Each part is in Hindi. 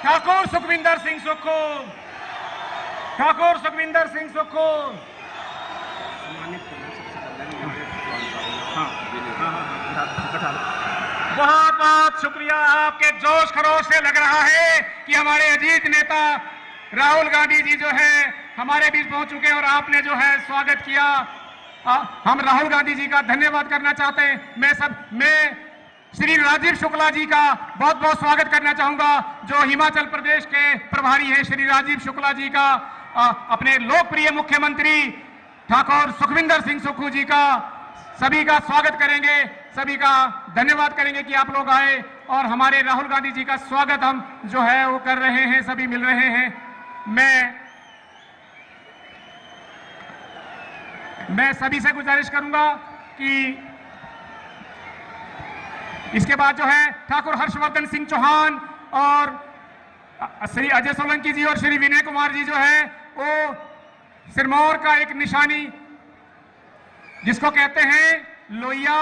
ठाकुर सुखविंदर सिंह सुक्खू, ठाकुर सुखविंदर सिंह सुक्खू। बहुत बहुत शुक्रिया। आपके जोश खरोश से लग रहा है कि हमारे अजीत नेता राहुल गांधी जी जो है हमारे बीच पहुंच चुके हैं और आपने जो है स्वागत किया। हम राहुल गांधी जी का धन्यवाद करना चाहते हैं। मैं श्री राजीव शुक्ला जी का बहुत बहुत स्वागत करना चाहूंगा, जो हिमाचल प्रदेश के प्रभारी हैं। श्री राजीव शुक्ला जी का अपने लोकप्रिय मुख्यमंत्री ठाकुर सुखविंदर सिंह सुक्खू जी का सभी का स्वागत करेंगे, सभी का धन्यवाद करेंगे कि आप लोग आए और हमारे राहुल गांधी जी का स्वागत हम जो है वो कर रहे हैं, सभी मिल रहे हैं। मैं सभी से गुजारिश करूंगा कि इसके बाद जो है ठाकुर हर्षवर्धन सिंह चौहान और श्री अजय सोलंकी जी और श्री विनय कुमार जी जो है वो सिरमौर का एक निशानी जिसको कहते हैं लोहिया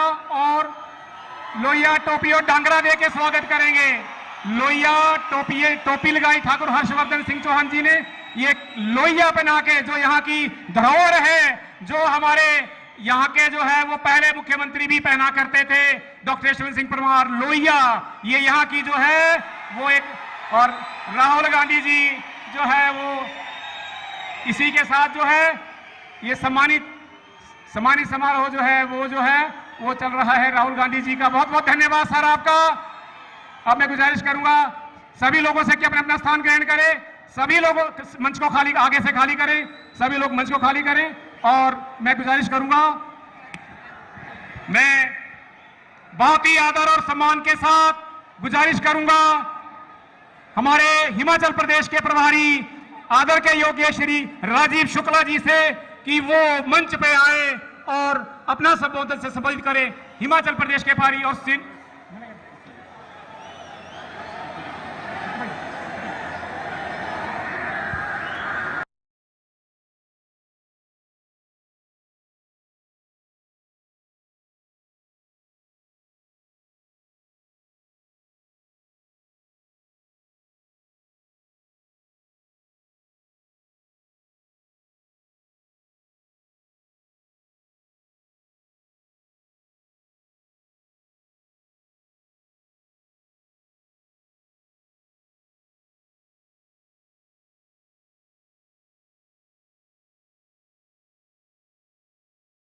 टोपी और डांगरा दे के स्वागत करेंगे। लोहिया टोपी लगाई ठाकुर हर्षवर्धन सिंह चौहान जी ने, ये लोहिया पहना के, जो यहाँ की धरोहर है, जो हमारे यहाँ के जो है वो पहले मुख्यमंत्री भी पहना करते थे, डॉक्टर यशवंत सिंह परमार। लोहिया ये यहाँ की जो है वो एक, और राहुल गांधी जी जो है वो इसी के साथ जो है ये सम्मानित समारोह जो है वो चल रहा है। राहुल गांधी जी का बहुत बहुत धन्यवाद सर आपका। अब मैं गुजारिश करूंगा सभी लोगों से कि अपना अपना स्थान ग्रहण करें। सभी लोग मंच को खाली आगे से खाली करें, सभी लोग मंच को खाली करें। और मैं गुजारिश करूंगा, मैं बहुत ही आदर और सम्मान के साथ गुजारिश करूंगा हमारे हिमाचल प्रदेश के प्रभारी आदर के योग्य श्री राजीव शुक्ला जी से कि वो मंच पे आए और अपना संबोधन से संबोधित करें। हिमाचल प्रदेश के प्रभारी और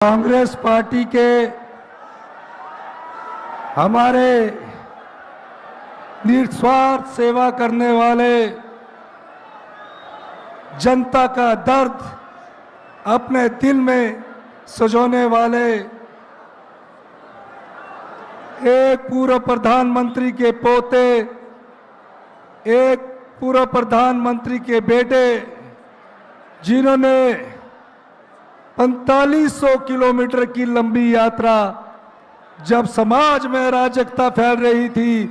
कांग्रेस पार्टी के हमारे निस्वार्थ सेवा करने वाले, जनता का दर्द अपने दिल में सजोने वाले, एक पूर्व प्रधानमंत्री के पोते, एक पूर्व प्रधानमंत्री के बेटे, जिन्होंने 4500 किलोमीटर की लंबी यात्रा, जब समाज में अराजकता फैल रही थी,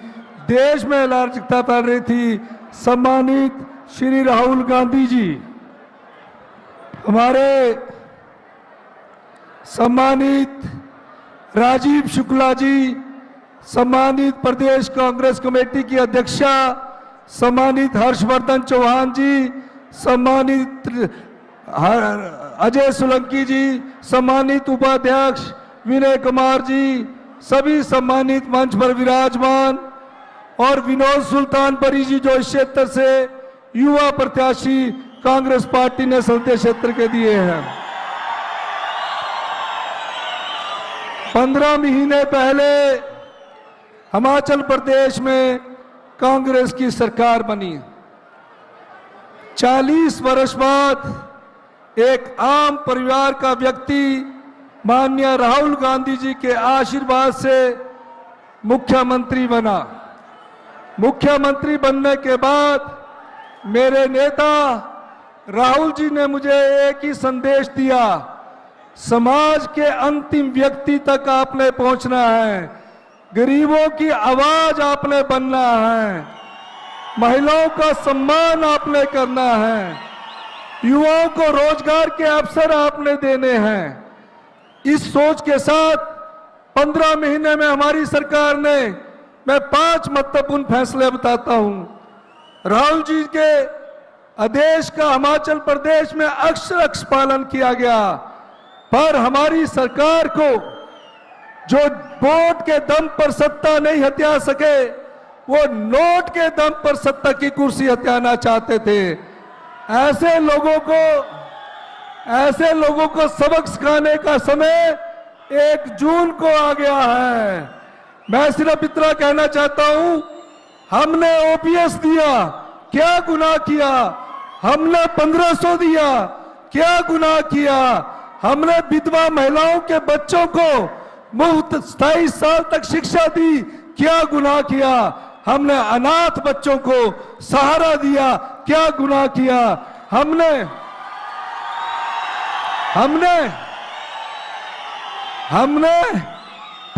देश में अराजकता फैल रही थी, सम्मानित श्री राहुल गांधी जी, हमारे सम्मानित राजीव शुक्ला जी, सम्मानित प्रदेश कांग्रेस कमेटी की अध्यक्षा सम्मानित हर्षवर्धन चौहान जी, सम्मानित अजय सोलंकी जी, सम्मानित उपाध्यक्ष विनय कुमार जी, सभी सम्मानित मंच पर विराजमान, और विनोद सुल्तानपुरी जी जो इस क्षेत्र से युवा प्रत्याशी कांग्रेस पार्टी ने संसदीय क्षेत्र के दिए हैं। 15 महीने पहले हिमाचल प्रदेश में कांग्रेस की सरकार बनी। 40 वर्ष बाद एक आम परिवार का व्यक्ति माननीय राहुल गांधी जी के आशीर्वाद से मुख्यमंत्री बना। मुख्यमंत्री बनने के बाद मेरे नेता राहुल जी ने मुझे एक ही संदेश दिया, समाज के अंतिम व्यक्ति तक आपने पहुंचना है, गरीबों की आवाज आपने बनना है, महिलाओं का सम्मान आपने करना है, युवाओं को रोजगार के अवसर आपने देने हैं। इस सोच के साथ 15 महीने में हमारी सरकार ने, मैं 5 महत्वपूर्ण फैसले बताता हूं। राहुल जी के आदेश का हिमाचल प्रदेश में अक्षर पालन किया गया, पर हमारी सरकार को जो वोट के दम पर सत्ता नहीं हथिया सके, वो नोट के दम पर सत्ता की कुर्सी हथियाना चाहते थे। ऐसे लोगों को सबक सिखाने का समय 1 जून को आ गया है। मैं सिर्फ इतना कहना चाहता हूं, हमने ओपीएस दिया, क्या गुनाह किया? हमने 1500 दिया, क्या गुनाह किया? हमने विधवा महिलाओं के बच्चों को मुफ्त 27 साल तक शिक्षा दी, क्या गुनाह किया? हमने अनाथ बच्चों को सहारा दिया, क्या गुनाह किया? हमने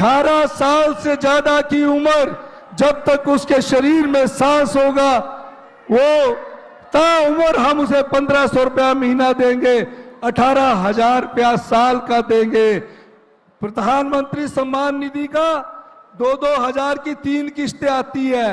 18 साल से ज्यादा की उम्र, जब तक उसके शरीर में सांस होगा, वो ताउम्र हम उसे 1500 रुपया महीना देंगे, 18,000 रुपया साल का देंगे। प्रधानमंत्री सम्मान निधि का 2-2 हजार की 3 किस्तें आती है।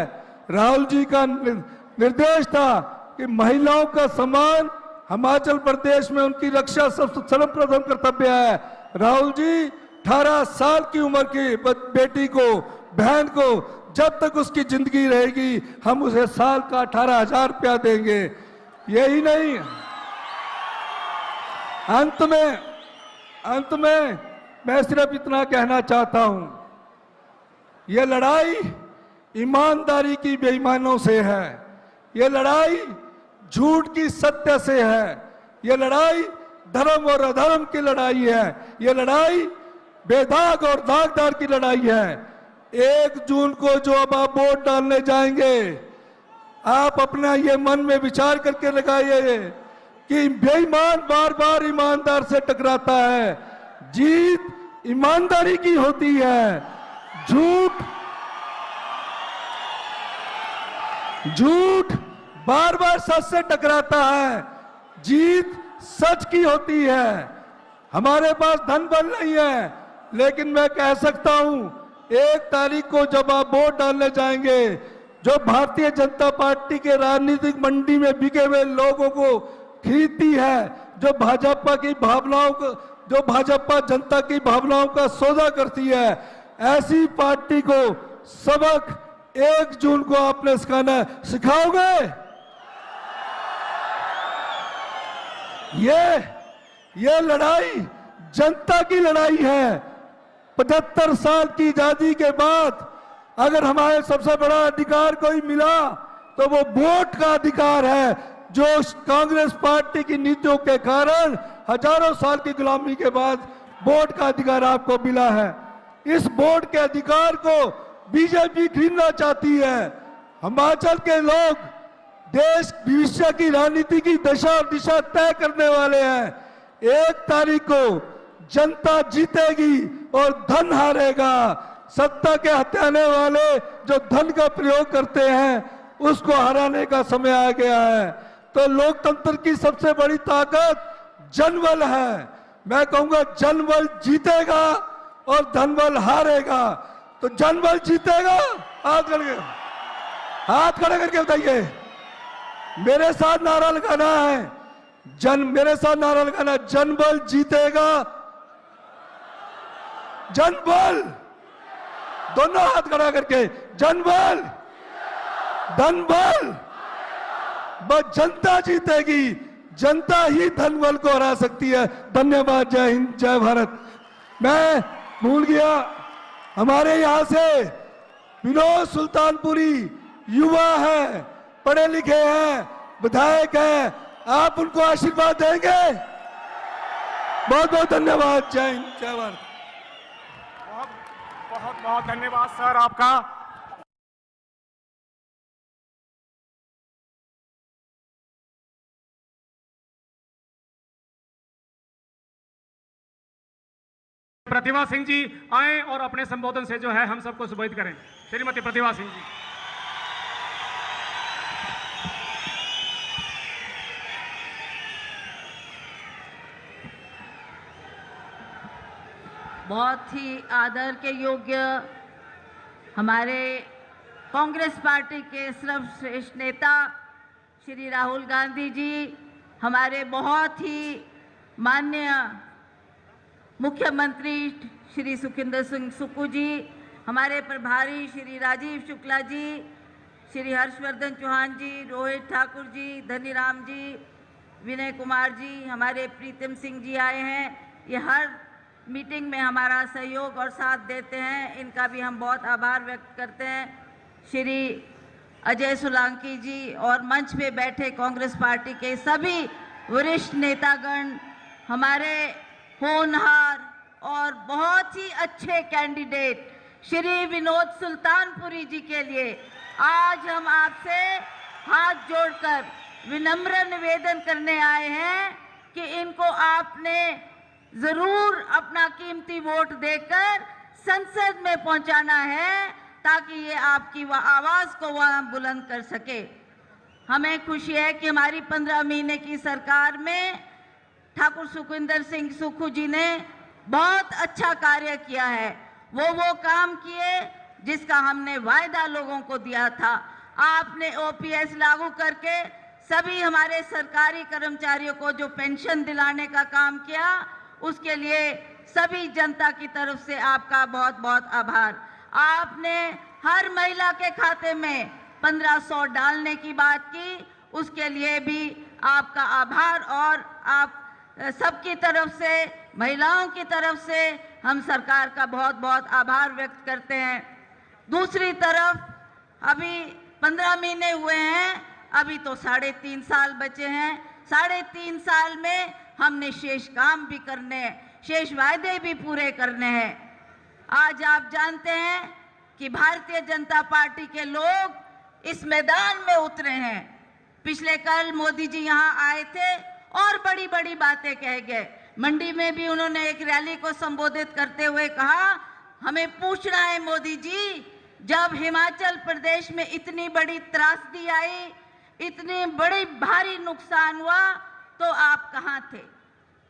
राहुल जी का निर्देश था कि महिलाओं का सम्मान, हिमाचल प्रदेश में उनकी रक्षा सर्वप्रथम कर्तव्य है। राहुल जी 18 साल की उम्र की बेटी को, बहन को, जब तक उसकी जिंदगी रहेगी, हम उसे साल का 18,000 रुपया देंगे। यही नहीं, अंत में मैं सिर्फ इतना कहना चाहता हूं, यह लड़ाई ईमानदारी की बेईमानों से है, यह लड़ाई झूठ की सत्य से है, यह लड़ाई धर्म और अधर्म की लड़ाई है, यह लड़ाई बेदाग और दागदार की लड़ाई है। 1 जून को जो अब आप वोट डालने जाएंगे, आप अपना ये मन में विचार करके लगाइए कि बेईमान बार बार ईमानदार से टकराता है, जीत ईमानदारी की होती है। झूठ बार बार सच से टकराता है, जीत सच की होती है। हमारे पास धन बल नहीं है, लेकिन मैं कह सकता हूं, 1 तारीख को जब आप वोट डालने जाएंगे, जो भारतीय जनता पार्टी के राजनीतिक मंडी में बिके हुए लोगों को खरीदती है, जो भाजपा जनता की भावनाओं का सौदा करती है, ऐसी पार्टी को सबक 1 जून को आपने सिखाओगे? ये लड़ाई जनता की लड़ाई है। 75 साल की आजादी के बाद अगर हमारे सबसे बड़ा अधिकार कोई मिला तो वो वोट का अधिकार है, जो कांग्रेस पार्टी की नीतियों के कारण हजारों साल की गुलामी के बाद वोट का अधिकार आपको मिला है। इस वोट के अधिकार को बीजेपी छीनना चाहती है। हिमाचल के लोग देश भविष्य की राजनीति की दशा और दिशा तय करने वाले हैं। 1 तारीख को जनता जीतेगी और धन हारेगा। सत्ता के हथियाने वाले जो धन का प्रयोग करते हैं, उसको हराने का समय आ गया है। तो लोकतंत्र की सबसे बड़ी ताकत जनबल है। मैं कहूंगा जनबल जीतेगा और धनबल हारेगा। तो जनबल जीतेगा, हाथ खड़े करके बताइए। मेरे साथ नारा लगाना है, मेरे साथ नारा लगाना, जनबल जीतेगा, जनबल, दोनों हाथ खड़ा करके, जनबल, धनबल, बस जनता जीतेगी, जनता ही धनबल को हरा सकती है। धन्यवाद। जय हिंद, जय भारत। मैं भूल गया, हमारे यहां से विनोद सुल्तानपुरी युवा है, पढ़े लिखे हैं, विधायक हैं, आप उनको आशीर्वाद देंगे? बहुत बहुत धन्यवाद। जय हिंद, जय भारत। बहुत बहुत धन्यवाद सर आपका। प्रतिभा सिंह जी आए और अपने संबोधन से जो है हम सबको सुबोधित करें। श्रीमती प्रतिभा सिंह जी। बहुत ही आदर के योग्य हमारे कांग्रेस पार्टी के सर्वश्रेष्ठ नेता श्री राहुल गांधी जी, हमारे बहुत ही माननीय मुख्यमंत्री श्री सुखविंदर सिंह सुक्खू जी, हमारे प्रभारी श्री राजीव शुक्ला जी, श्री हर्षवर्धन चौहान जी, रोहित ठाकुर जी, धनीराम जी, विनय कुमार जी, हमारे प्रीतम सिंह जी आए हैं। ये हर मीटिंग में हमारा सहयोग और साथ देते हैं, इनका भी हम बहुत आभार व्यक्त करते हैं। श्री अजय सोलंकी जी और मंच पे बैठे कांग्रेस पार्टी के सभी वरिष्ठ नेतागण, हमारे होनहार और बहुत ही अच्छे कैंडिडेट श्री विनोद सुल्तानपुरी जी के लिए आज हम आपसे हाथ जोड़कर विनम्र निवेदन करने आए हैं कि इनको आपने जरूर अपना कीमती वोट देकर संसद में पहुंचाना है ताकि ये आपकी आवाज को वहां बुलंद कर सके। हमें खुशी है कि हमारी 15 महीने की सरकार में ठाकुर सुखविंदर सिंह सुक्खू जी ने बहुत अच्छा कार्य किया है। वो काम किए जिसका हमने वायदा लोगों को दिया था। आपने ओपीएस लागू करके सभी हमारे सरकारी कर्मचारियों को जो पेंशन दिलाने का काम किया, उसके लिए सभी जनता की तरफ से आपका बहुत बहुत आभार। आपने हर महिला के खाते में 1500 डालने की बात की, उसके लिए भी आपका आभार और आप सबकी तरफ से, महिलाओं की तरफ से हम सरकार का बहुत बहुत आभार व्यक्त करते हैं। दूसरी तरफ अभी 15 महीने हुए हैं, अभी तो 3.5 साल बचे हैं। 3.5 साल में हमने शेष काम भी करने हैं, शेष वायदे भी पूरे करने हैं। आज आप जानते हैं कि भारतीय जनता पार्टी के लोग इस मैदान में उतरे हैं। पिछले कल मोदी जी यहाँ आए थे और बड़ी बड़ी बातें कह गए। मंडी में भी उन्होंने एक रैली को संबोधित करते हुए कहा, हमें पूछना है मोदी जी, जब हिमाचल प्रदेश में इतनी बड़ी त्रासदी आई, इतनी बड़ी भारी नुकसान हुआ, तो आप कहां थे?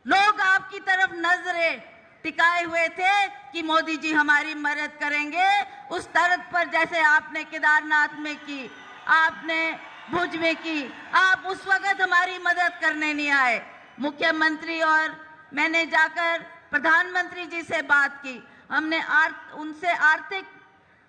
लोग आपकी तरफ नजरें टिकाए हुए थे कि मोदी जी हमारी मदद करेंगे। उस तरह पर जैसे आपने केदारनाथ में की, आपने भुज में की, आप उस वक्त हमारी मदद करने नहीं आए। मुख्यमंत्री और मैंने जाकर प्रधानमंत्री जी से बात की, हमने उनसे आर्थिक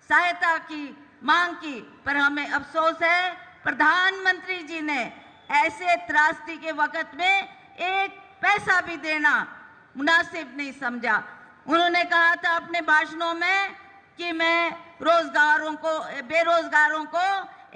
सहायता की मांग की, पर हमें अफसोस है प्रधानमंत्री जी ने ऐसे त्रासदी के वक्त में एक पैसा भी देना मुनासिब नहीं समझा। उन्होंने कहा था अपने भाषणों में कि मैं बेरोजगारों को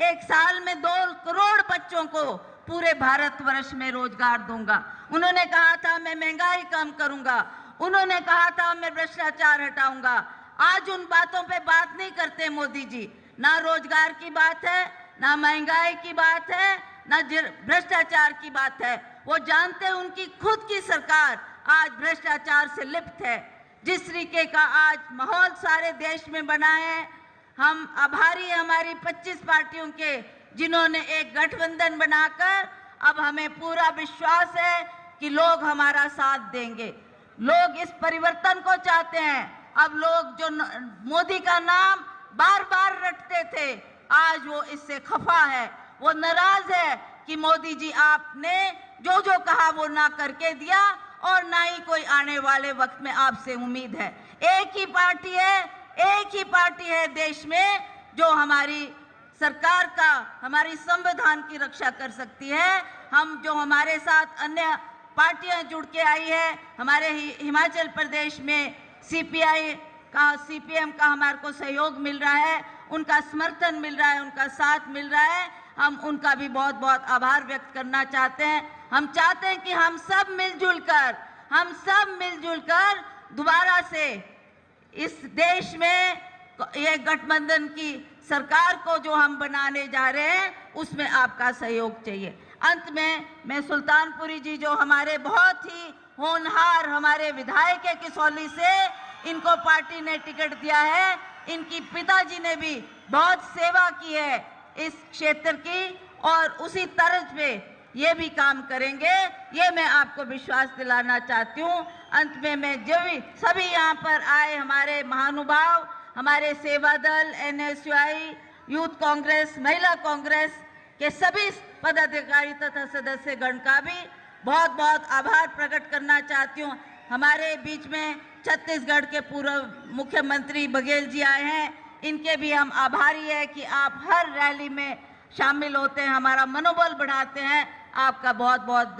एक साल में 2 करोड़ बच्चों को पूरे भारतवर्ष में रोजगार दूंगा। उन्होंने कहा था मैं महंगाई कम करूंगा। उन्होंने कहा था मैं भ्रष्टाचार हटाऊंगा। आज उन बातों पे बात नहीं करते मोदी जी। ना रोजगार की बात है, ना महंगाई की बात है, ना भ्रष्टाचार की बात है। वो जानते हैं उनकी खुद की सरकार आज भ्रष्टाचार से लिप्त है। जिस तरीके का आज माहौल सारे देश में बना है, हम आभारी हैं हमारी 25 पार्टियों के, जिन्होंने एक गठबंधन बनाकर अब हमें पूरा विश्वास है कि लोग हमारा साथ देंगे। लोग इस परिवर्तन को चाहते हैं। अब लोग जो मोदी का नाम बार बार रटते थे, आज वो इससे खफा है, वो नाराज है कि मोदी जी आपने जो जो कहा वो ना करके दिया और ना ही कोई आने वाले वक्त में आपसे उम्मीद है। एक ही पार्टी है देश में जो हमारी सरकार का, हमारी संविधान की रक्षा कर सकती है। हम जो हमारे साथ अन्य पार्टियां जुड़ के आई है, हमारे हिमाचल प्रदेश में सीपीएम का हमारे को सहयोग मिल रहा है, उनका समर्थन मिल रहा है, उनका साथ मिल रहा है। हम उनका भी बहुत बहुत आभार व्यक्त करना चाहते हैं। हम चाहते हैं कि हम सब मिलजुल कर दोबारा से इस देश में ये गठबंधन की सरकार को जो हम बनाने जा रहे हैं, उसमें आपका सहयोग चाहिए। अंत में मैं सुल्तानपुरी जी, जो हमारे बहुत ही होनहार हमारे विधायक है किसौली से, इनको पार्टी ने टिकट दिया है। इनकी पिताजी ने भी बहुत सेवा की है इस क्षेत्र की और उसी तर्ज पे ये भी काम करेंगे, ये मैं आपको विश्वास दिलाना चाहती हूँ। अंत में मैं सभी यहाँ पर आए हमारे महानुभाव, हमारे सेवा दल, NSUI, यूथ कांग्रेस, महिला कांग्रेस के सभी पदाधिकारी तथा सदस्यगण का भी बहुत बहुत आभार प्रकट करना चाहती हूँ। हमारे बीच में छत्तीसगढ़ के पूर्व मुख्यमंत्री बघेल जी आए हैं, इनके भी हम आभारी है कि आप हर रैली में शामिल होते हैं, हमारा मनोबल बढ़ाते हैं। आपका बहुत बहुत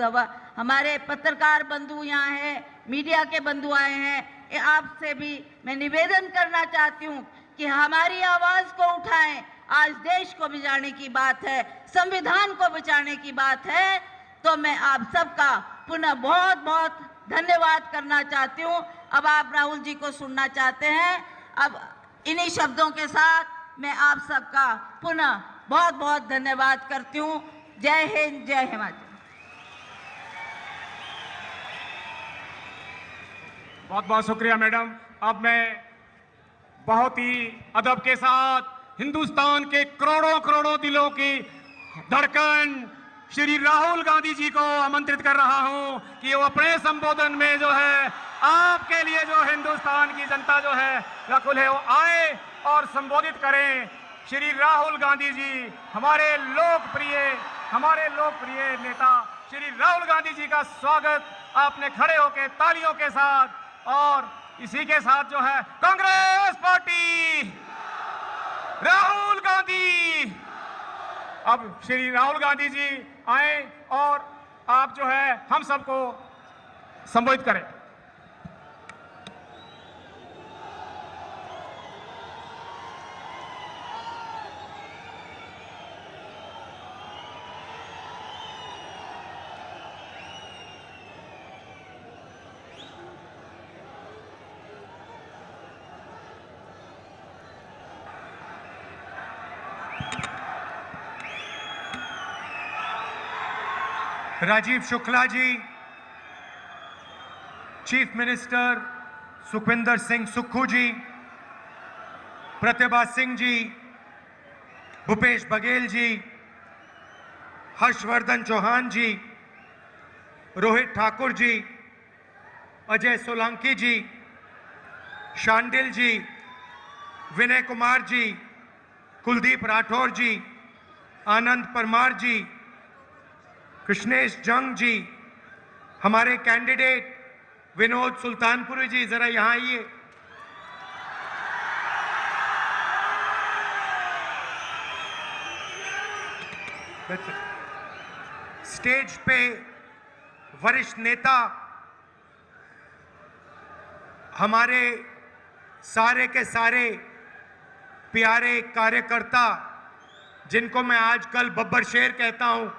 हमारे पत्रकार बंधु यहाँ हैं, मीडिया के बंधु आए हैं, आपसे भी मैं निवेदन करना चाहती हूँ कि हमारी आवाज़ को उठाएं। आज देश को बचाने की बात है, संविधान को बचाने की बात है, तो मैं आप सबका पुनः बहुत बहुत धन्यवाद करना चाहती हूँ। अब आप राहुल जी को सुनना चाहते हैं। अब इन्हीं शब्दों के साथ मैं आप सबका पुनः बहुत बहुत धन्यवाद करती हूँ। जय हिंद, जय हिमाचल। बहुत बहुत शुक्रिया मैडम। अब मैं बहुत ही अदब के साथ हिंदुस्तान के करोड़ों करोड़ों दिलों की धड़कन श्री राहुल गांधी जी को आमंत्रित कर रहा हूं कि वो अपने संबोधन में जो है आपके लिए जो हिंदुस्तान की जनता जो है व्याकुल है वो आए और संबोधित करें। श्री राहुल गांधी जी हमारे लोकप्रिय नेता श्री राहुल गांधी जी का स्वागत आपने खड़े होकर तालियों के साथ। और इसी के साथ जो है कांग्रेस पार्टी, राहुल गांधी। अब श्री राहुल गांधी जी आए और आप जो है हम सबको संबोधित करें। राजीव शुक्ला जी, चीफ मिनिस्टर सुखविंदर सिंह सुक्खू जी, प्रतिभा सिंह जी, भूपेश बघेल जी, हर्षवर्धन चौहान जी, रोहित ठाकुर जी, अजय सोलंकी जी, शांडिल जी, विनय कुमार जी, कुलदीप राठौर जी, आनंद परमार जी, कृष्णेश जंग जी, हमारे कैंडिडेट विनोद सुल्तानपुरी जी, जरा यहां आइए। स्टेज पे वरिष्ठ नेता, हमारे सारे के सारे प्यारे कार्यकर्ता जिनको मैं आजकल बब्बर शेर कहता हूं,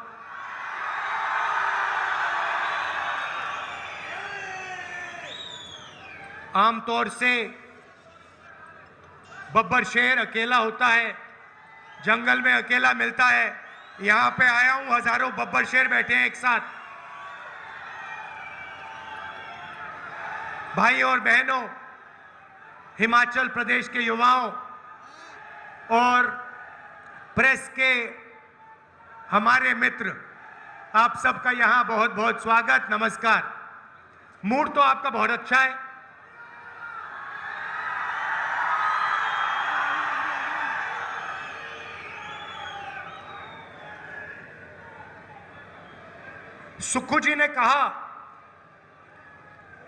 आमतौर से बब्बर शेर अकेला होता है, जंगल में अकेला मिलता है। यहां पे आया हूं, हजारों बब्बर शेर बैठे हैं एक साथ। भाई और बहनों, हिमाचल प्रदेश के युवाओं और प्रेस के हमारे मित्र, आप सबका यहां बहुत बहुत स्वागत, नमस्कार। मूड तो आपका बहुत अच्छा है। सुक्खू जी ने कहा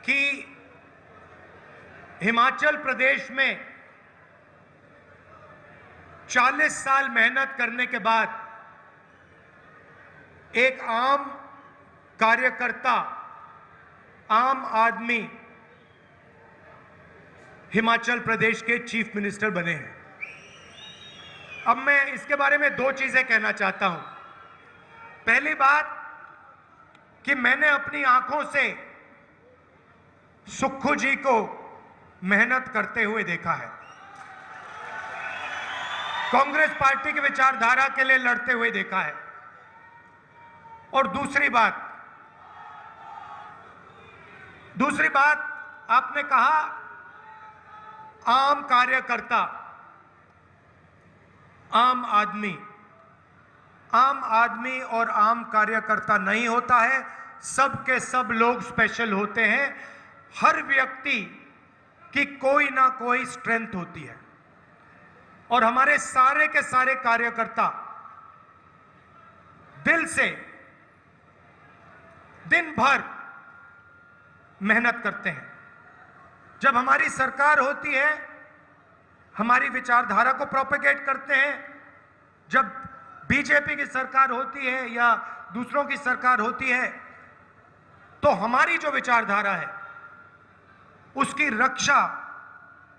कि हिमाचल प्रदेश में 40 साल मेहनत करने के बाद एक आम कार्यकर्ता, आम आदमी हिमाचल प्रदेश के चीफ मिनिस्टर बने हैं। अब मैं इसके बारे में दो चीजें कहना चाहता हूं। पहली बात कि मैंने अपनी आंखों से सुक्खू जी को मेहनत करते हुए देखा है, कांग्रेस पार्टी की विचारधारा के लिए लड़ते हुए देखा है। और दूसरी बात आपने कहा आम कार्यकर्ता, आम आदमी और आम कार्यकर्ता नहीं होता है, सब के सब लोग स्पेशल होते हैं। हर व्यक्ति की कोई ना कोई स्ट्रेंथ होती है और हमारे सारे के सारे कार्यकर्ता दिल से दिन भर मेहनत करते हैं। जब हमारी सरकार होती है, हमारी विचारधारा को प्रोपेगेट करते हैं। जब बीजेपी की सरकार होती है या दूसरों की सरकार होती है, तो हमारी जो विचारधारा है उसकी रक्षा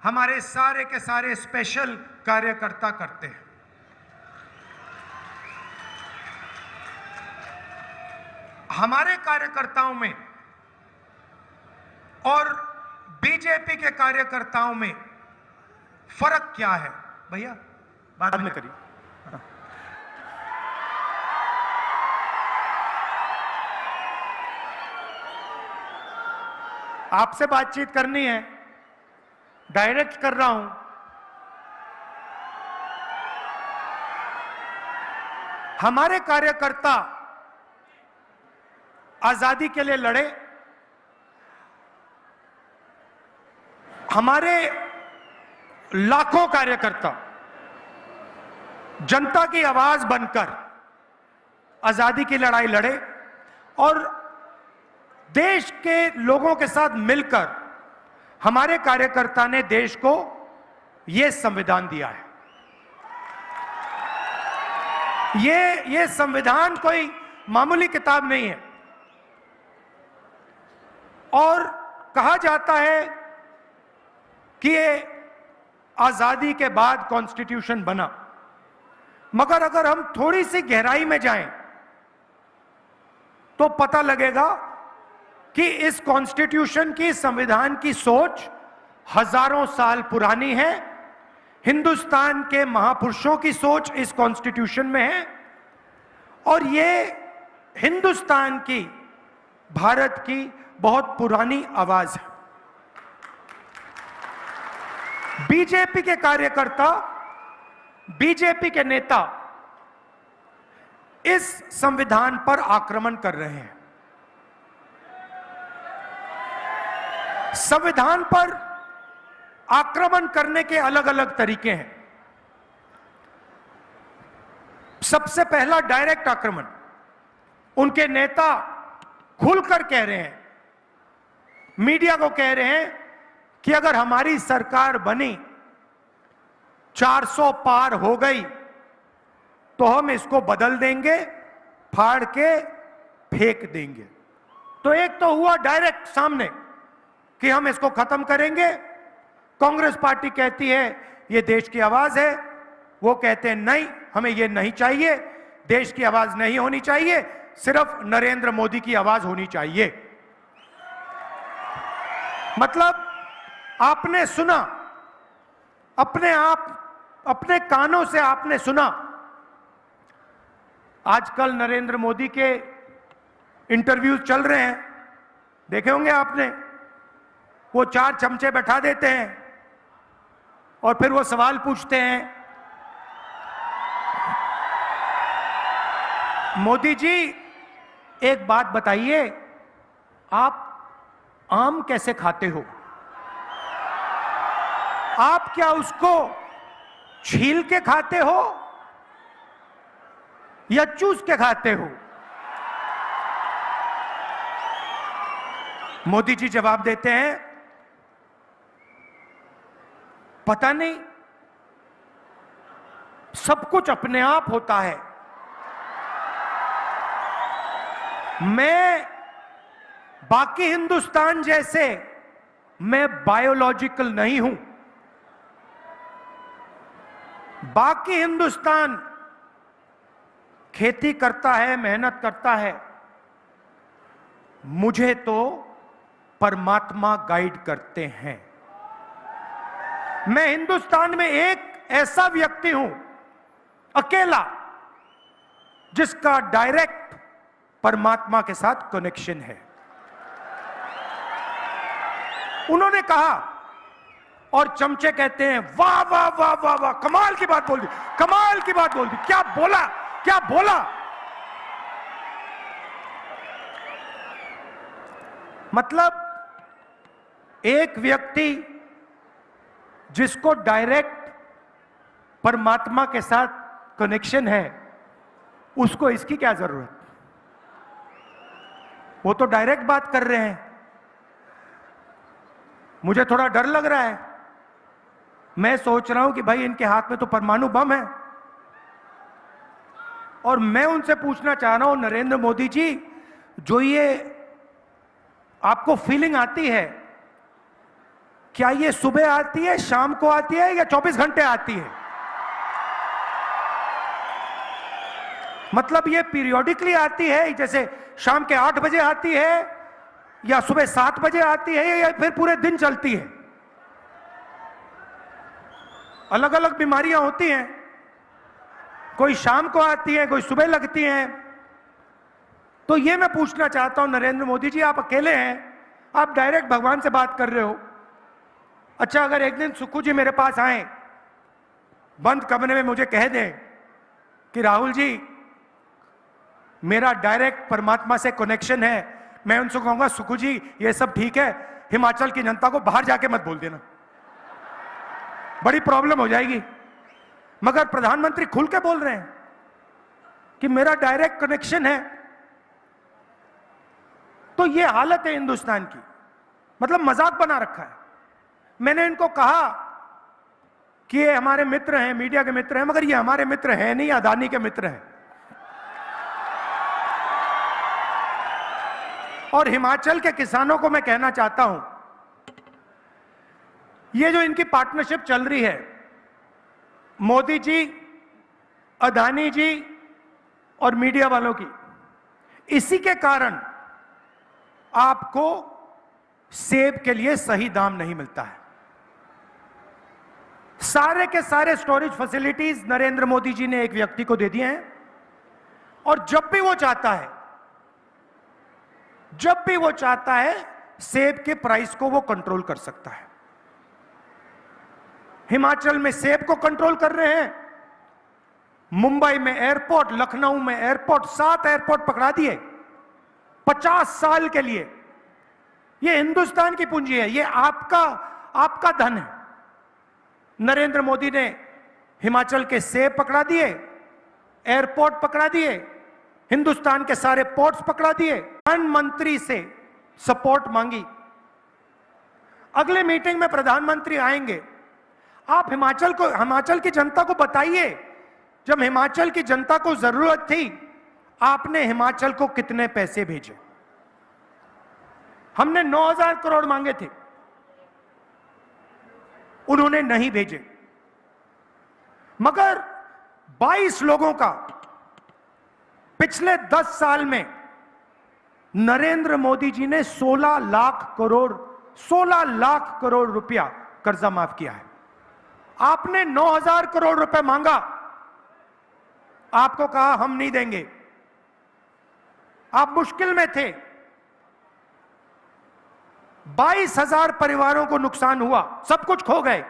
हमारे सारे के सारे स्पेशल कार्यकर्ता करते हैं। हमारे कार्यकर्ताओं में और बीजेपी के कार्यकर्ताओं में फर्क क्या है भैया? बाद में करिए। आपसे बातचीत करनी है, डायरेक्ट कर रहा हूं। हमारे कार्यकर्ता आजादी के लिए लड़े, हमारे लाखों कार्यकर्ता जनता की आवाज बनकर आजादी की लड़ाई लड़े और देश के लोगों के साथ मिलकर हमारे कार्यकर्ता ने देश को यह संविधान दिया है। ये संविधान कोई मामूली किताब नहीं है। और कहा जाता है कि ये आजादी के बाद कॉन्स्टिट्यूशन बना, मगर अगर हम थोड़ी सी गहराई में जाएं तो पता लगेगा कि इस कॉन्स्टिट्यूशन की, संविधान की सोच हजारों साल पुरानी है। हिंदुस्तान के महापुरुषों की सोच इस कॉन्स्टिट्यूशन में है और ये हिंदुस्तान की, भारत की बहुत पुरानी आवाज है। बीजेपी के कार्यकर्ता, बीजेपी के नेता इस संविधान पर आक्रमण कर रहे हैं। संविधान पर आक्रमण करने के अलग अलग तरीके हैं। सबसे पहला डायरेक्ट आक्रमण। उनके नेता खुलकर कह रहे हैं, मीडिया को कह रहे हैं कि अगर हमारी सरकार बनी, 400 पार हो गई तो हम इसको बदल देंगे, फाड़ के फेंक देंगे। तो एक तो हुआ डायरेक्ट सामने कि हम इसको खत्म करेंगे। कांग्रेस पार्टी कहती है ये देश की आवाज है, वो कहते हैं नहीं, हमें ये नहीं चाहिए, देश की आवाज नहीं होनी चाहिए, सिर्फ नरेंद्र मोदी की आवाज होनी चाहिए। मतलब आपने सुना, अपने आप, अपने कानों से आपने सुना। आजकल नरेंद्र मोदी के इंटरव्यूज चल रहे हैं, देखे होंगे आपने। वो 4 चमचे बैठा देते हैं और फिर वो सवाल पूछते हैं, मोदी जी एक बात बताइए, आप आम कैसे खाते हो? आप क्या उसको छील के खाते हो या चूस के खाते हो? मोदी जी जवाब देते हैं, पता नहीं, सब कुछ अपने आप होता है। मैं बाकी हिंदुस्तान जैसे मैं बायोलॉजिकल नहीं हूं। बाकी हिंदुस्तान खेती करता है, मेहनत करता है, मुझे तो परमात्मा गाइड करते हैं। मैं हिंदुस्तान में एक ऐसा व्यक्ति हूं, अकेला, जिसका डायरेक्ट परमात्मा के साथ कनेक्शन है। उन्होंने कहा और चमचे कहते हैं, वाह वाह वाह वाह वाह, कमाल की बात बोल दी, कमाल की बात बोल दी, क्या बोला, क्या बोला। मतलब एक व्यक्ति जिसको डायरेक्ट परमात्मा के साथ कनेक्शन है, उसको इसकी क्या जरूरत? वो तो डायरेक्ट बात कर रहे हैं। मुझे थोड़ा डर लग रहा है। मैं सोच रहा हूं कि भाई इनके हाथ में तो परमाणु बम है, और मैं उनसे पूछना चाह रहा हूं, नरेंद्र मोदी जी, जो ये आपको फीलिंग आती है, क्या ये सुबह आती है, शाम को आती है, या 24 घंटे आती है? मतलब ये पीरियोडिकली आती है, जैसे शाम के 8 बजे आती है, या सुबह 7 बजे आती है, या फिर पूरे दिन चलती है? अलग अलग बीमारियां होती हैं, कोई शाम को आती है, कोई सुबह लगती हैं। तो ये मैं पूछना चाहता हूं नरेंद्र मोदी जी, आप अकेले हैं, आप डायरेक्ट भगवान से बात कर रहे हो। अच्छा, अगर एक दिन सुक्खू जी मेरे पास आए, बंद कमरे में मुझे कह दें कि राहुल जी मेरा डायरेक्ट परमात्मा से कनेक्शन है, मैं उनसे कहूंगा सुक्खू जी ये सब ठीक है, हिमाचल की जनता को बाहर जाके मत बोल देना, बड़ी प्रॉब्लम हो जाएगी। मगर प्रधानमंत्री खुल के बोल रहे हैं कि मेरा डायरेक्ट कनेक्शन है। तो ये हालत है हिंदुस्तान की, मतलब मजाक बना रखा है। मैंने इनको कहा कि ये हमारे मित्र हैं, मीडिया के मित्र हैं, मगर ये हमारे मित्र हैं नहीं, अदानी के मित्र हैं। और हिमाचल के किसानों को मैं कहना चाहता हूं, ये जो इनकी पार्टनरशिप चल रही है, मोदी जी, अदानी जी और मीडिया वालों की, इसी के कारण आपको सेब के लिए सही दाम नहीं मिलता है। सारे के सारे स्टोरेज फैसिलिटीज नरेंद्र मोदी जी ने एक व्यक्ति को दे दिए हैं, और जब भी वो चाहता है सेब के प्राइस को वो कंट्रोल कर सकता है। हिमाचल में सेब को कंट्रोल कर रहे हैं, मुंबई में एयरपोर्ट, लखनऊ में एयरपोर्ट, 7 एयरपोर्ट पकड़ा दिए 50 साल के लिए। ये हिंदुस्तान की पूंजी है, ये आपका धन है। नरेंद्र मोदी ने हिमाचल के सेब पकड़ा दिए, एयरपोर्ट पकड़ा दिए, हिंदुस्तान के सारे पोर्ट्स पकड़ा दिए, प्रधानमंत्री से सपोर्ट मांगी। अगले मीटिंग में प्रधानमंत्री आएंगे, आप हिमाचल की जनता को बताइए, जब हिमाचल की जनता को जरूरत थी आपने हिमाचल को कितने पैसे भेजे? हमने 9,000 करोड़ मांगे थे, उन्होंने नहीं भेजे। मगर 22 लोगों का पिछले 10 साल में नरेंद्र मोदी जी ने 16 लाख करोड़ रुपया कर्जा माफ किया है। आपने 9,000 करोड़ रुपए मांगा, आपको कहा हम नहीं देंगे, आप मुश्किल में थे, 22,000 परिवारों को नुकसान हुआ, सब कुछ खो गए,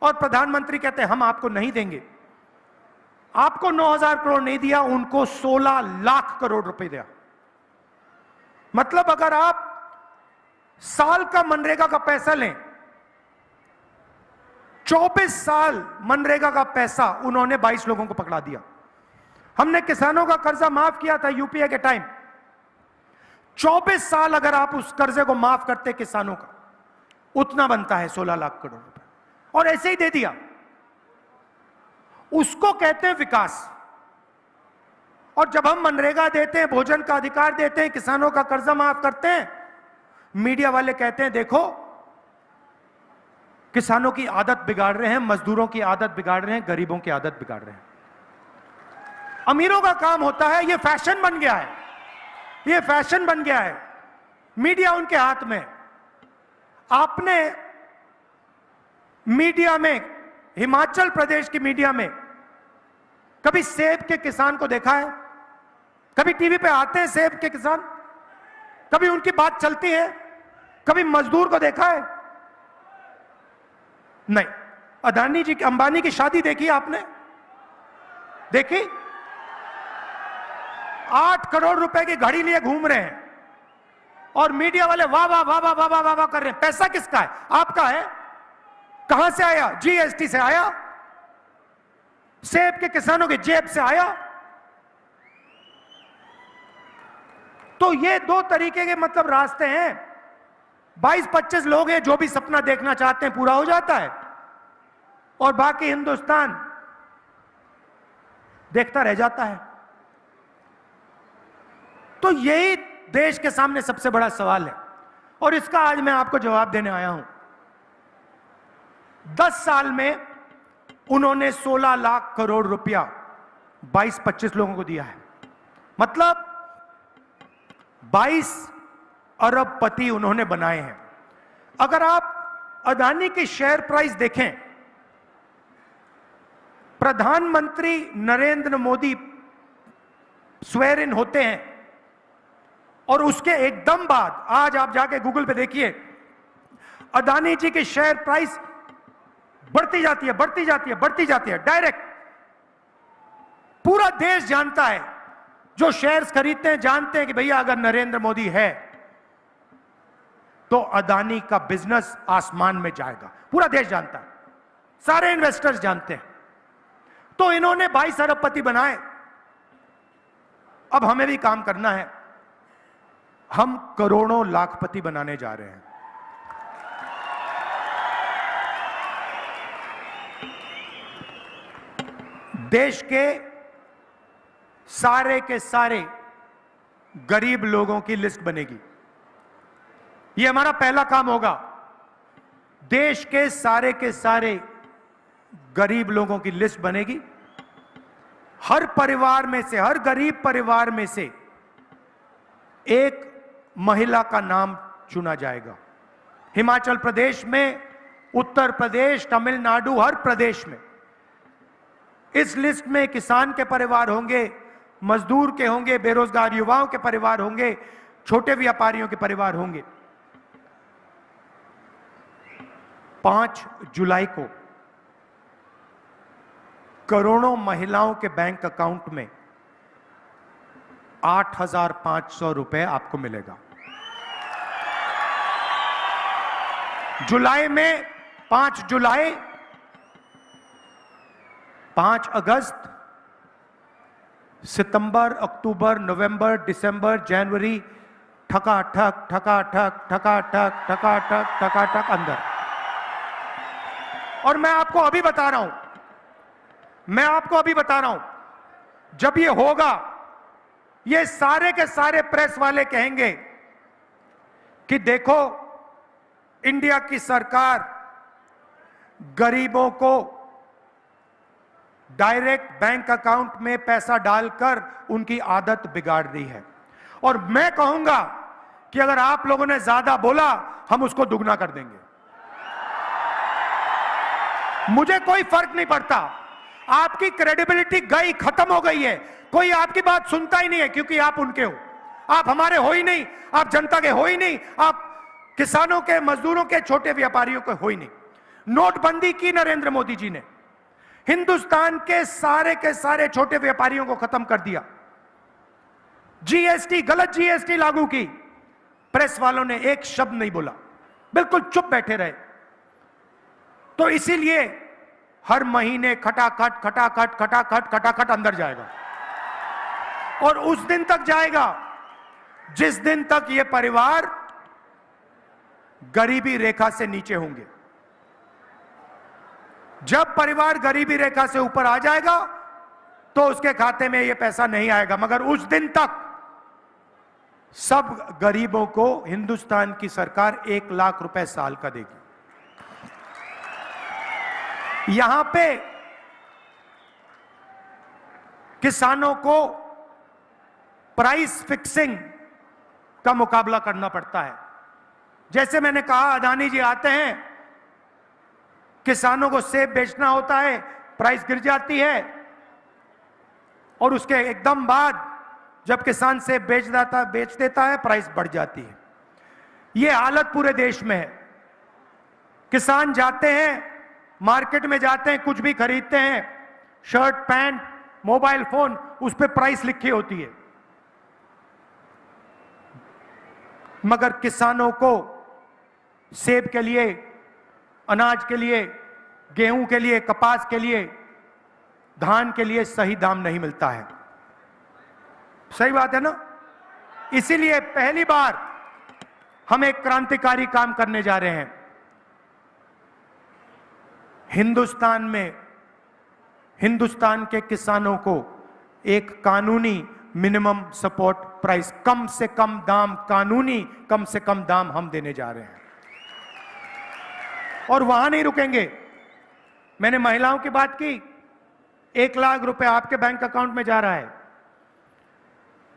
और प्रधानमंत्री कहते हैं हम आपको नहीं देंगे। आपको 9,000 करोड़ नहीं दिया, उनको 16 लाख करोड़ रुपए दिया। मतलब अगर आप साल का मनरेगा का पैसा लें, 24 साल मनरेगा का पैसा उन्होंने 22 लोगों को पकड़ा दिया। हमने किसानों का कर्जा माफ किया था यूपीए के टाइम, 24 साल अगर आप उस कर्जे को माफ करते किसानों का, उतना बनता है 16 लाख करोड़ रुपए, और ऐसे ही दे दिया। उसको कहते हैं विकास। और जब हम मनरेगा देते हैं, भोजन का अधिकार देते हैं, किसानों का कर्जा माफ करते हैं, मीडिया वाले कहते हैं देखो किसानों की आदत बिगाड़ रहे हैं, मजदूरों की आदत बिगाड़ रहे हैं, गरीबों की आदत बिगाड़ रहे हैं। अमीरों का काम होता है, ये फैशन बन गया है, ये फैशन बन गया है, मीडिया उनके हाथ में। आपने मीडिया में, हिमाचल प्रदेश की मीडिया में कभी सेब के किसान को देखा है? कभी टीवी पे आते हैं सेब के किसान? कभी उनकी बात चलती है? कभी मजदूर को देखा है? नहीं। अदानी जी की, अंबानी की शादी देखी आपने? देखी? 8 करोड़ रुपए की घड़ी लिए घूम रहे हैं, और मीडिया वाले वाह वाह वाह वाह वाह वाह वाह वाह कर रहे हैं। पैसा किसका है? आपका है। कहां से आया? जीएसटी से आया। सेब के किसानों की जेब से आया। तो ये दो तरीके के मतलब रास्ते हैं। 22-25 लोग हैं जो भी सपना देखना चाहते हैं पूरा हो जाता है, और बाकी हिंदुस्तान देखता रह जाता है। तो यही देश के सामने सबसे बड़ा सवाल है, और इसका आज मैं आपको जवाब देने आया हूं। 10 साल में उन्होंने 16 लाख करोड़ रुपया 22-25 लोगों को दिया है, मतलब 22 अरबपति उन्होंने बनाए हैं। अगर आप अदानी की शेयर प्राइस देखें, प्रधानमंत्री नरेंद्र मोदी स्वेर इन होते हैं और उसके एकदम बाद आज आप जाके गूगल पे देखिए, अदानी जी की शेयर प्राइस बढ़ती जाती है, बढ़ती जाती है, बढ़ती जाती है। डायरेक्ट पूरा देश जानता है, जो शेयर्स खरीदते हैं जानते हैं कि भैया अगर नरेंद्र मोदी है तो अदानी का बिजनेस आसमान में जाएगा। पूरा देश जानता है, सारे इन्वेस्टर्स जानते हैं। तो इन्होंने 22 अरबपति बनाए। अब हमें भी काम करना है, हम करोड़ों लाखपति बनाने जा रहे हैं। देश के सारे गरीब लोगों की लिस्ट बनेगी। यह हमारा पहला काम होगा। देश के सारे गरीब लोगों की लिस्ट बनेगी। हर परिवार में से, हर गरीब परिवार में से एक महिला का नाम चुना जाएगा। हिमाचल प्रदेश में, उत्तर प्रदेश, तमिलनाडु, हर प्रदेश में इस लिस्ट में किसान के परिवार होंगे, मजदूर के होंगे, बेरोजगार युवाओं के परिवार होंगे, छोटे व्यापारियों के परिवार होंगे। 5 जुलाई को करोड़ों महिलाओं के बैंक अकाउंट में 8,500 रुपए आपको मिलेगा। जुलाई में 5 जुलाई, 5 अगस्त, सितंबर, अक्टूबर, नवंबर, दिसंबर, जनवरी, ठकाठक ठकाठक ठकाठक ठकाठक ठकाठक अंदर। और मैं आपको अभी बता रहा हूं, जब ये होगा, ये सारे के सारे प्रेस वाले कहेंगे कि देखो इंडिया की सरकार गरीबों को डायरेक्ट बैंक अकाउंट में पैसा डालकर उनकी आदत बिगाड़ दी है। और मैं कहूंगा कि अगर आप लोगों ने ज्यादा बोला, हम उसको दुगना कर देंगे। मुझे कोई फर्क नहीं पड़ता। आपकी क्रेडिबिलिटी गई, खत्म हो गई है। कोई आपकी बात सुनता ही नहीं है, क्योंकि आप उनके हो। आप हमारे हो ही नहीं, आप जनता के हो ही नहीं, आप किसानों के, मजदूरों के, छोटे व्यापारियों के हो ही नहीं। नोटबंदी की नरेंद्र मोदी जी ने, हिंदुस्तान के सारे छोटे व्यापारियों को खत्म कर दिया। जीएसटी, गलत जीएसटी लागू की, प्रेस वालों ने एक शब्द नहीं बोला, बिल्कुल चुप बैठे रहे। तो इसीलिए हर महीने खटाखट खटाखट खटाखट खटाखट अंदर जाएगा, और उस दिन तक जाएगा जिस दिन तक ये परिवार गरीबी रेखा से नीचे होंगे। जब परिवार गरीबी रेखा से ऊपर आ जाएगा तो उसके खाते में ये पैसा नहीं आएगा, मगर उस दिन तक सब गरीबों को हिंदुस्तान की सरकार 1 लाख रुपए साल का देगी। यहां पे किसानों को प्राइस फिक्सिंग का मुकाबला करना पड़ता है। जैसे मैंने कहा, अदानी जी आते हैं, किसानों को सेब बेचना होता है, प्राइस गिर जाती है, और उसके एकदम बाद जब किसान सेब बेच देता है, प्राइस बढ़ जाती है। यह हालत पूरे देश में है। किसान जाते हैं, मार्केट में जाते हैं, कुछ भी खरीदते हैं, शर्ट, पैंट, मोबाइल फोन, उस पर प्राइस लिखी होती है, मगर किसानों को सेब के लिए, अनाज के लिए, गेहूं के लिए, कपास के लिए धान के लिए सही दाम नहीं मिलता है। सही बात है ना? इसीलिए पहली बार हम एक क्रांतिकारी काम करने जा रहे हैं। हिंदुस्तान में हिंदुस्तान के किसानों को एक कानूनी मिनिमम सपोर्ट प्राइस, कम से कम दाम, कानूनी कम से कम दाम हम देने जा रहे हैं। और वहां नहीं रुकेंगे। मैंने महिलाओं की बात की, 1 लाख रुपए आपके बैंक अकाउंट में जा रहा है।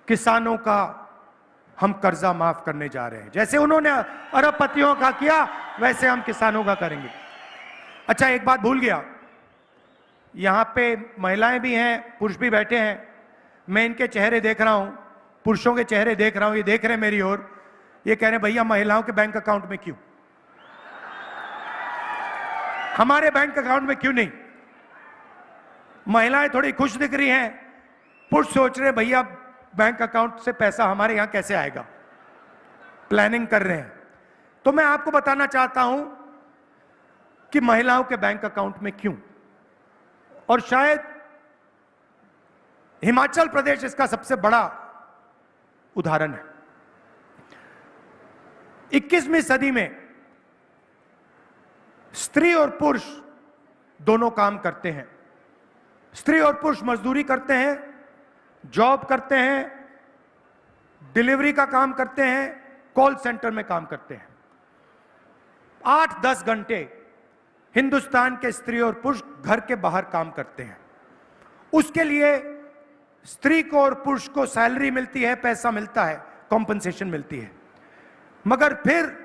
किसानों का हम कर्जा माफ करने जा रहे हैं। जैसे उन्होंने अरबपतियों का किया वैसे हम किसानों का करेंगे। अच्छा, एक बात भूल गया, यहां पे महिलाएं भी हैं, पुरुष भी बैठे हैं। मैं इनके चेहरे देख रहा हूं, पुरुषों के चेहरे देख रहा हूं, ये देख रहे हैं मेरी ओर, ये कह रहे हैं भैया महिलाओं के बैंक अकाउंट में क्यों, हमारे बैंक अकाउंट में क्यों नहीं? महिलाएं थोड़ी खुश दिख रही हैं, पुरुष सोच रहे भैया बैंक अकाउंट से पैसा हमारे यहां कैसे आएगा, प्लानिंग कर रहे हैं। तो मैं आपको बताना चाहता हूं कि महिलाओं के बैंक अकाउंट में क्यों, और शायद हिमाचल प्रदेश इसका सबसे बड़ा उदाहरण है। 21वीं सदी में स्त्री और पुरुष दोनों काम करते हैं। स्त्री और पुरुष मजदूरी करते हैं, जॉब करते हैं, डिलीवरी का काम करते हैं, कॉल सेंटर में काम करते हैं। 8-10 घंटे हिंदुस्तान के स्त्री और पुरुष घर के बाहर काम करते हैं। उसके लिए स्त्री को और पुरुष को सैलरी मिलती है, पैसा मिलता है, कॉम्पनसेशन मिलती है। मगर फिर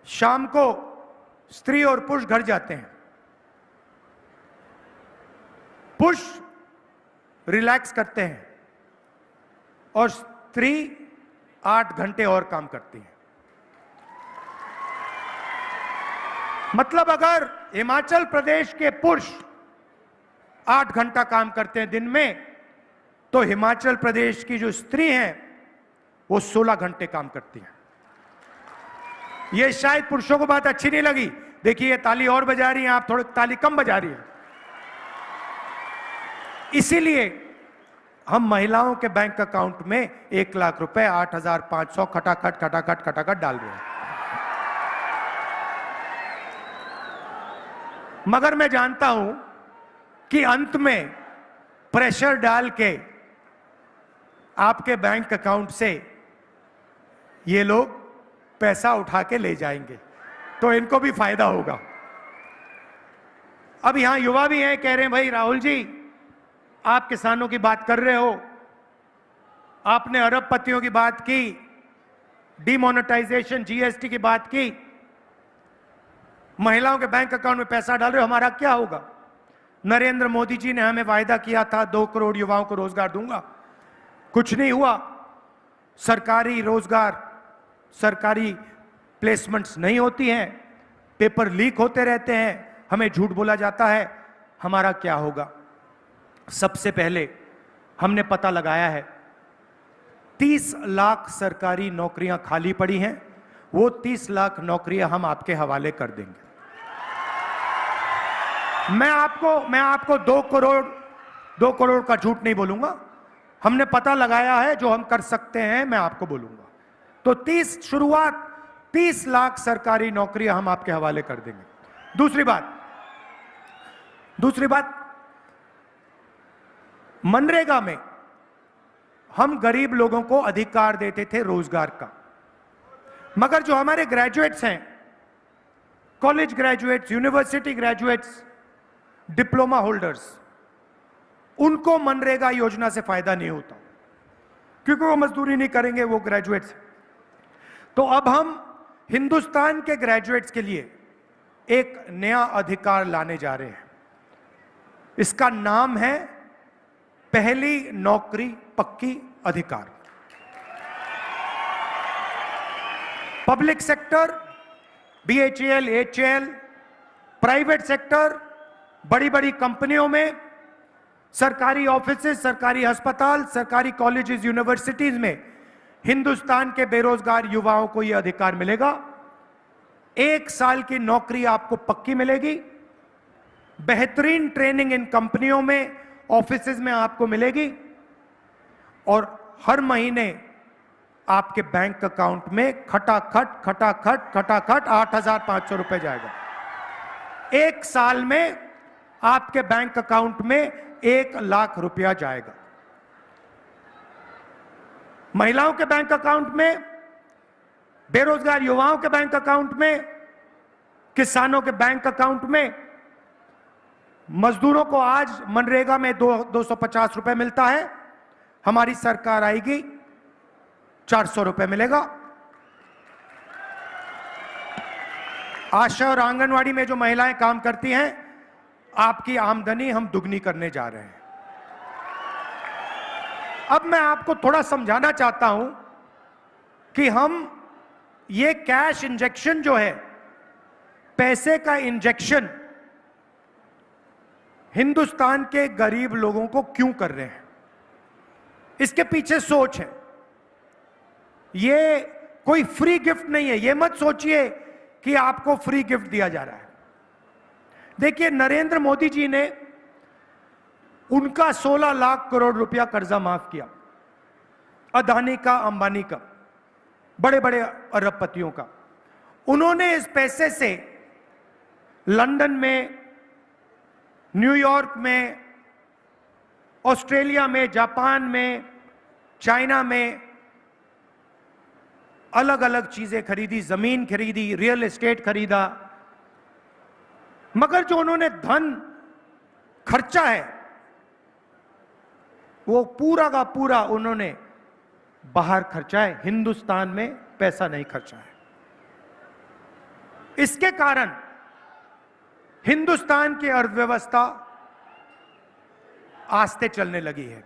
शाम को स्त्री और पुरुष घर जाते हैं। पुरुष रिलैक्स करते हैं और स्त्री 8 घंटे और काम करती है। मतलब अगर हिमाचल प्रदेश के पुरुष 8 घंटा काम करते हैं दिन में, तो हिमाचल प्रदेश की जो स्त्री हैं वो 16 घंटे काम करती हैं। ये शायद पुरुषों को बात अच्छी नहीं लगी। देखिए, ताली और बजा रही हैं आप, थोड़ी ताली कम बजा रही हैं। इसीलिए हम महिलाओं के बैंक अकाउंट में 1 लाख रुपए 8,500 खटाखट डाल रहे हैं। मगर मैं जानता हूं कि अंत में प्रेशर डाल के आपके बैंक अकाउंट से ये लोग पैसा उठा के ले जाएंगे, तो इनको भी फायदा होगा। अब यहां युवा भी हैं, कह रहे हैं भाई राहुल जी, आप किसानों की बात कर रहे हो, आपने अरबपतियों की बात की, डिमोनेटाइजेशन जीएसटी की बात की, महिलाओं के बैंक अकाउंट में पैसा डाल रहे हो, हमारा क्या होगा? नरेंद्र मोदी जी ने हमें वायदा किया था 2 करोड़ युवाओं को रोजगार दूंगा, कुछ नहीं हुआ। सरकारी रोजगार, सरकारी प्लेसमेंट्स नहीं होती हैं, पेपर लीक होते रहते हैं, हमें झूठ बोला जाता है। हमारा क्या होगा? सबसे पहले हमने पता लगाया है 30 लाख सरकारी नौकरियां खाली पड़ी हैं, वो 30 लाख नौकरियां हम आपके हवाले कर देंगे। मैं आपको 2 करोड़ का झूठ नहीं बोलूंगा, हमने पता लगाया है, जो हम कर सकते हैं मैं आपको बोलूंगा। तो 30 लाख सरकारी नौकरियां हम आपके हवाले कर देंगे। दूसरी बात, मनरेगा में हम गरीब लोगों को अधिकार देते थे रोजगार का, मगर जो हमारे ग्रेजुएट्स हैं, college graduates, university graduates, diploma holders, उनको मनरेगा योजना से फायदा नहीं होता, क्योंकि वो मजदूरी नहीं करेंगे, वो ग्रेजुएट्स। तो अब हम हिंदुस्तान के ग्रेजुएट्स के लिए एक नया अधिकार लाने जा रहे हैं। इसका नाम है पहली नौकरी पक्की अधिकार। Public sector, BHEL, HAL, private sector, बड़ी बड़ी कंपनियों में, सरकारी ऑफिसेज, सरकारी अस्पताल, सरकारी कॉलेजेस, यूनिवर्सिटीज में हिंदुस्तान के बेरोजगार युवाओं को यह अधिकार मिलेगा। 1 साल की नौकरी आपको पक्की मिलेगी, बेहतरीन ट्रेनिंग इन कंपनियों में ऑफिसेज में आपको मिलेगी और हर महीने आपके बैंक अकाउंट में खटाखट 8,500 रुपए जाएगा। एक साल में आपके बैंक अकाउंट में 1 लाख रुपया जाएगा। महिलाओं के बैंक अकाउंट में, बेरोजगार युवाओं के बैंक अकाउंट में, किसानों के बैंक अकाउंट में, मजदूरों को आज मनरेगा में 250 रुपए मिलता है, हमारी सरकार आएगी 400 रुपए मिलेगा। आशा और आंगनवाड़ी में जो महिलाएं काम करती हैं, आपकी आमदनी हम दुगनी करने जा रहे हैं। अब मैं आपको थोड़ा समझाना चाहता हूं कि हम ये कैश इंजेक्शन जो है, पैसे का इंजेक्शन हिंदुस्तान के गरीब लोगों को क्यों कर रहे हैं, इसके पीछे सोच है। ये कोई फ्री गिफ्ट नहीं है। ये मत सोचिए कि आपको फ्री गिफ्ट दिया जा रहा है। देखिए, नरेंद्र मोदी जी ने उनका 16 लाख करोड़ रुपया कर्जा माफ किया, अदानी का, अंबानी का, बड़े बड़े अरबपतियों का। उन्होंने इस पैसे से लंदन में, न्यूयॉर्क में, ऑस्ट्रेलिया में, जापान में, चाइना में अलग अलग चीजें खरीदी, जमीन खरीदी, रियल एस्टेट खरीदा। मगर जो उन्होंने धन खर्चा है, वो पूरा का पूरा उन्होंने बाहर खर्चा है, हिंदुस्तान में पैसा नहीं खर्चा है। इसके कारण हिंदुस्तान की अर्थव्यवस्था आस्ते चलने लगी है,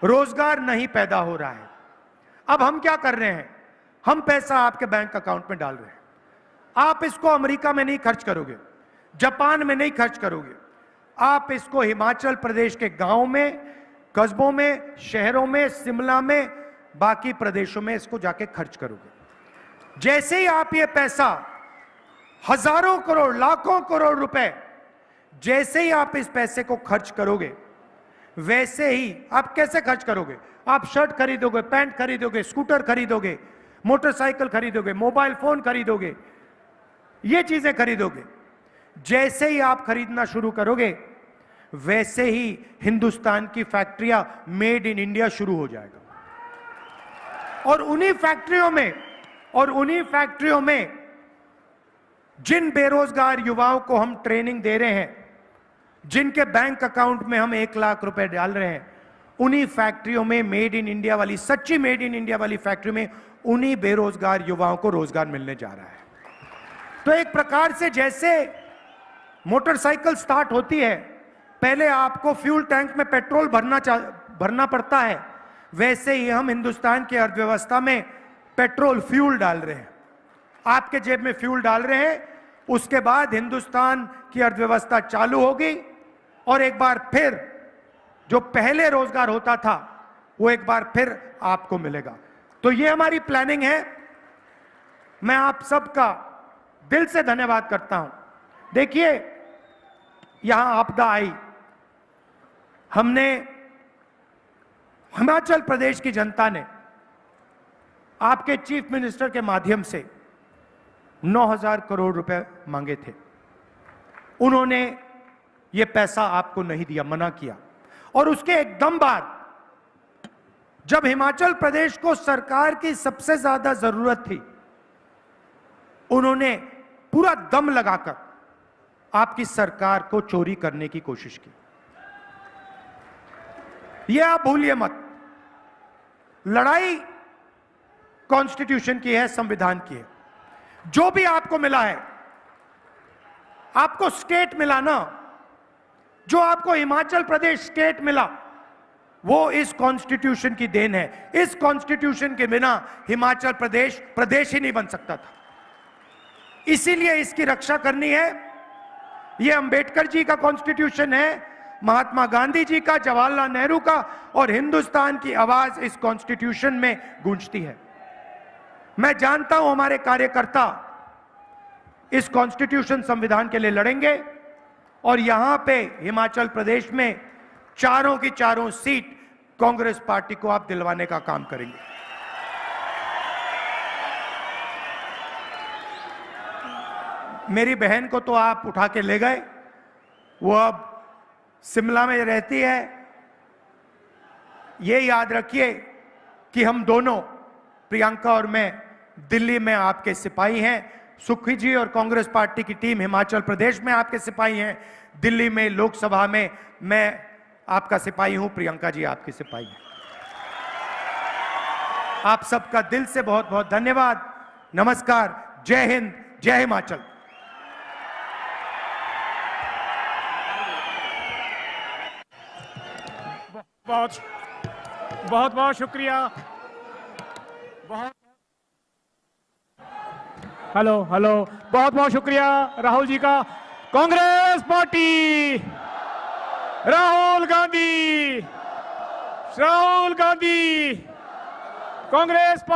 रोजगार नहीं पैदा हो रहा है। अब हम क्या कर रहे हैं, हम पैसा आपके बैंक अकाउंट में डाल रहे हैं। आप इसको अमेरिका में नहीं खर्च करोगे, जापान में नहीं खर्च करोगे, आप इसको हिमाचल प्रदेश के गांव में, कस्बों में, शहरों में, शिमला में, बाकी प्रदेशों में इसको जाके खर्च करोगे। जैसे ही आप ये पैसा, हजारों करोड़, लाखों करोड़ रुपए, जैसे ही आप इस पैसे को खर्च करोगे, वैसे ही आप कैसे खर्च करोगे? आप शर्ट खरीदोगे, पैंट खरीदोगे, स्कूटर खरीदोगे, मोटरसाइकिल खरीदोगे, मोबाइल फोन खरीदोगे, ये चीजें खरीदोगे। जैसे ही आप खरीदना शुरू करोगे, वैसे ही हिंदुस्तान की फैक्ट्रियां मेड इन इंडिया शुरू हो जाएगा। और उन्हीं फैक्ट्रियों में जिन बेरोजगार युवाओं को हम ट्रेनिंग दे रहे हैं, जिनके बैंक अकाउंट में हम 1 लाख रुपए डाल रहे हैं, उन्हीं फैक्ट्रियों में मेड इन इंडिया वाली, सच्ची मेड इन इंडिया वाली फैक्ट्री में उन्हीं बेरोजगार युवाओं को रोजगार मिलने जा रहा है। तो एक प्रकार से जैसे मोटरसाइकिल स्टार्ट होती है, पहले आपको फ्यूल टैंक में पेट्रोल भरना पड़ता है, वैसे ही हम हिंदुस्तान की अर्थव्यवस्था में पेट्रोल, फ्यूल डाल रहे हैं। आपके जेब में फ्यूल डाल रहे हैं, उसके बाद हिंदुस्तान की अर्थव्यवस्था चालू होगी और एक बार फिर जो पहले रोजगार होता था, वो एक बार फिर आपको मिलेगा। तो ये हमारी प्लानिंग है। मैं आप सबका दिल से धन्यवाद करता हूं। देखिए, यहां आपदा आई, हमने, हिमाचल प्रदेश की जनता ने आपके चीफ मिनिस्टर के माध्यम से 9,000 करोड़ रुपए मांगे थे। उन्होंने ये पैसा आपको नहीं दिया, मना किया। और उसके एकदम बाद जब हिमाचल प्रदेश को सरकार की सबसे ज्यादा जरूरत थी, उन्होंने पूरा दम लगाकर आपकी सरकार को चोरी करने की कोशिश की। यह आप भूलिए मत। लड़ाई कॉन्स्टिट्यूशन की है, संविधान की है। जो भी आपको मिला है, आपको स्टेट मिला ना, जो आपको हिमाचल प्रदेश स्टेट मिला, वो इस कॉन्स्टिट्यूशन की देन है। इस कॉन्स्टिट्यूशन के बिना हिमाचल प्रदेश प्रदेश ही नहीं बन सकता था। इसीलिए इसकी रक्षा करनी है। यह अंबेडकर जी का कॉन्स्टिट्यूशन है, महात्मा गांधी जी का, जवाहरलाल नेहरू का, और हिंदुस्तान की आवाज इस कॉन्स्टिट्यूशन में गूंजती है। मैं जानता हूं हमारे कार्यकर्ता इस कॉन्स्टिट्यूशन, संविधान के लिए लड़ेंगे और यहां पे हिमाचल प्रदेश में चारों की चारों सीट कांग्रेस पार्टी को आप दिलवाने का काम करेंगे। मेरी बहन को तो आप उठा के ले गए, वो अब शिमला में रहती है। ये याद रखिए कि हम दोनों, प्रियंका और मैं, दिल्ली में आपके सिपाही हैं। सुखी जी और कांग्रेस पार्टी की टीम हिमाचल प्रदेश में आपके सिपाही हैं। दिल्ली में लोकसभा में मैं आपका सिपाही हूं, प्रियंका जी आपकी सिपाही हैं। आप सबका दिल से बहुत बहुत धन्यवाद। नमस्कार, जय हिंद, जय हिमाचल। बहुत बहुत बहुत शुक्रिया। बहुत हेलो हेलो बहुत बहुत शुक्रिया राहुल जी का। कांग्रेस पार्टी, राहुल गांधी, कांग्रेस